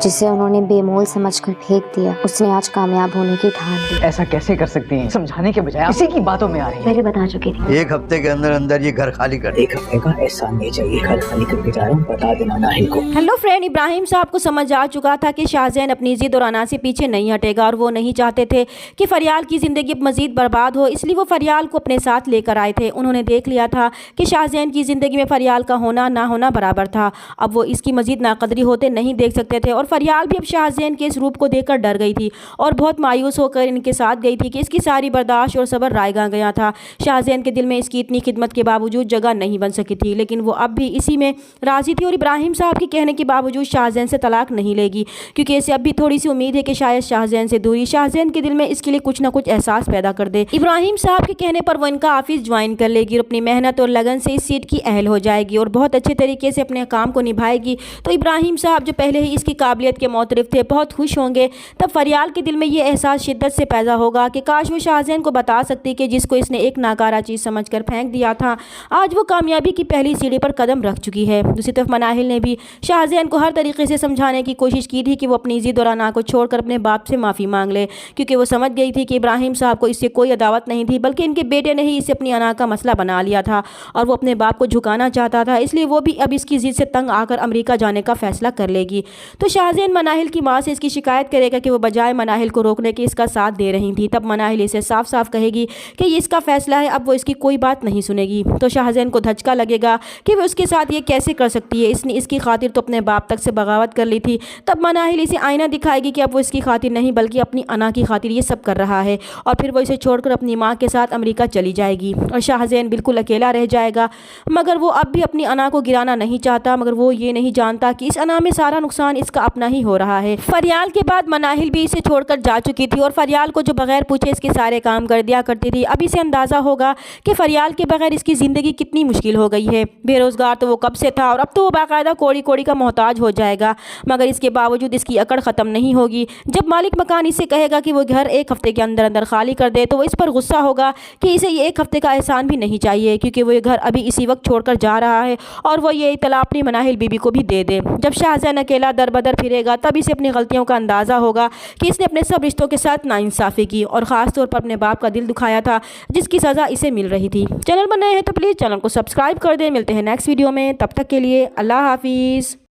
जिसे उन्होंने बेमोल समझकर फेंक दिया, उसने आज कामयाब होने की ठान ली। ऐसा कैसे कर सकती हैं? समझाने के बजाय इसी की बातों में आ रही हैं। पहले बता चुकी थी। एक हफ्ते के अंदर अंदर ये घर खाली कर। एक हफ्ते का एहसान नहीं चाहिए, घर खाली करके जा रहा हूँ, बता देना नाहिल को। हेलो फ्रेंड, इब्राहिम साहब को समझ आ चुका था कि शाहजैन अपनी जिद और अना से पीछे नहीं हटेगा और वो नहीं चाहते थे कि फरियाल की ज़िंदगी मज़ीद बर्बाद हो, इसलिए वो फरियाल को अपने साथ लेकर आए थे। उन्होंने देख लिया था कि शाहजैन की ज़िंदगी में फरियाल का होना ना होना बराबर था। अब वो इसकी मज़ीद नाकदरी होते नहीं देख सकते थे और फरियाल भी अब शाहजैन के इस रूप को देखकर डर गई थी और बहुत मायूस होकर इनके साथ गई थी कि इसकी सारी बर्दाश्त और सब्र रायगा गया था। शाहजैन के दिल में इसकी इतनी खिदमत के बावजूद जगह नहीं बन सकी थी, लेकिन वो अब भी इसी में राज़ी थी और इब्राहिम साहब के कहने के बावजूद शाहजैन से तलाक नहीं लेगी, क्योंकि इसे अब भी थोड़ी सी उम्मीद है कि शायद शाहजैन से दूरी शाहजैन के दिल में इसके लिए कुछ ना कुछ एहसास पैदा कर दे। इब्राहिम साहब के कहने पर वो इनका ऑफिस ज्वाइन कर लेगी और अपनी मेहनत और लगन से इस सीट की अहल हो जाएगी और बहुत अच्छे तरीके से अपने काम को निभाएगी। तो इब्राहिम साहब जो पहले ही इसकी काबिलियत के मोतरफ थे बहुत खुश होंगे। तब फरियाल के दिल में ये एहसास शिद्दत से पैदा होगा कि काश वो शाहजैन को बता सकती कि जिसको इसने एक नाकारा चीज़ समझकर फेंक दिया था, आज वो कामयाबी की पहली सीढ़ी पर कदम रख चुकी है। दूसरी तरफ मनाहिल ने भी शाहजैन को हर तरीके से समझाने की कोशिश की थी कि वो अपनी जिद और अना को छोड़कर अपने बाप से माफ़ी मांग ले, क्योंकि वो समझ गई थी कि इब्राहिम साहब को इससे कोई अदावत नहीं थी, बल्कि इनके बेटे ने ही इसे अपनी अना का मसला बना लिया था और वो अपने बाप को झुकाना चाहता था। इसलिए वो भी अब इसकी जिद से तंग आकर अमेरिका जाने का फैसला कर लेगी। तो शाहजैन मनाहिल की माँ से इसकी शिकायत करेगा कि वो बजाय मनाहिल को रोकने के इसका साथ दे रही थी। तब मनाहिल इसे साफ साफ कहेगी कि ये इसका फैसला है, अब वो इसकी कोई बात नहीं सुनेगी। तो शाहजैन को धचका लगेगा कि वो उसके साथ ये कैसे कर सकती है, इसने इसकी खातिर तो अपने बाप तक से बगावत कर ली थी। तब मनाहिल इसे आईना दिखाएगी कि अब वो इसकी खातिर नहीं बल्कि अपनी अना की खातिर ये सब कर रहा है और फिर वो इसे छोड़कर अपनी माँ के साथ अमेरिका चली जाएगी और शाहजैन बिल्कुल अकेला रह जाएगा। मगर वो अब भी अपनी अना को गिराना नहीं चाहता, मगर वो ये नहीं जानता कि इस अना में सारा नुकसान इसका अपना ही हो रहा है। फरियाल के बाद मनाहिल भी इसे छोड़कर जा चुकी थी और फरियाल को जो बगैर पूछे इसके सारे काम कर दिया करती थी। अब इसे अंदाज़ा होगा कि फरियाल के बगैर इसकी ज़िंदगी कितनी मुश्किल हो गई है। बेरोज़गार तो वो कब से था और अब तो वो बाकायदा कोड़ी कोड़ी का मोहताज हो जाएगा, मगर इसके बावजूद इसकी अकड़ ख़त्म नहीं होगी। जब मालिक मकान इसे कहेगा कि वो घर एक हफ़्ते के अंदर अंदर खाली कर दे, तो वो इस पर गुस्सा होगा कि इसे ये एक हफ़्ते का एहसान भी नहीं चाहिए, क्योंकि वो ये घर अभी इसी वक्त छोड़कर जा रहा है और वो ये इत्तला अपनी मनाहिल बीबी को भी दे दे। जब शाहजैन अकेला दर बदर फिरेगा तब इसे अपनी गलतियों का अंदाज़ा होगा कि इसने अपने सब रिश्तों के साथ नाइंसाफ़ी की और ख़ास तौर पर अपने बाप का दिल दुखाया था, जिसकी सज़ा इसे मिल रही थी। चैनल पर नए हैं तो प्लीज़ चैनल को सब्सक्राइब कर दें। मिलते हैं नेक्स्ट वीडियो में, तब तक के लिए अल्लाह हाफिज़।